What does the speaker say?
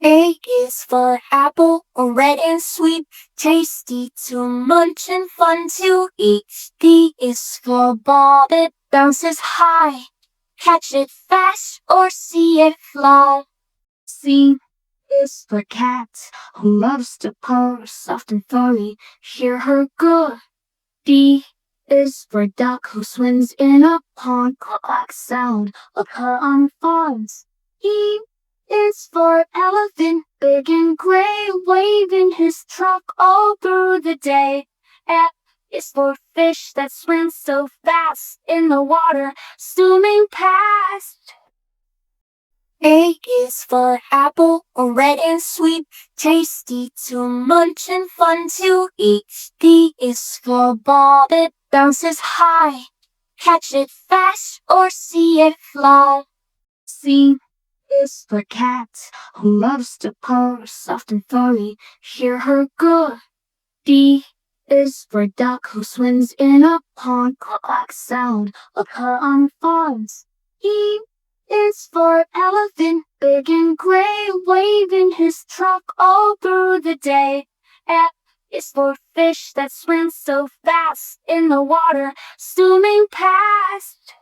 A is for apple, red and sweet, tasty to munch and fun to eat. B is for ball, it bounces high, catch it fast or see it fly. C is for cat, who loves to purr, soft and furry, hear her good. D is for duck, who swims in a pond, quack sound of her own fawns. E is for elephant, big and gray, waving his trunk all through the day. F is for fish that swims so fast in the water, zooming past. A is for apple, red and sweet, tasty to munch and fun to eat. B is for ball, it bounces high, catch it fast or see it fly. C is for cat, who loves to purr, soft and furry, hear her good. D is for duck, who swims in a pond, quack sound of her own fawns. E is for elephant, big and gray, waving his trunk all through the day. F is for fish that swims so fast in the water, zooming past.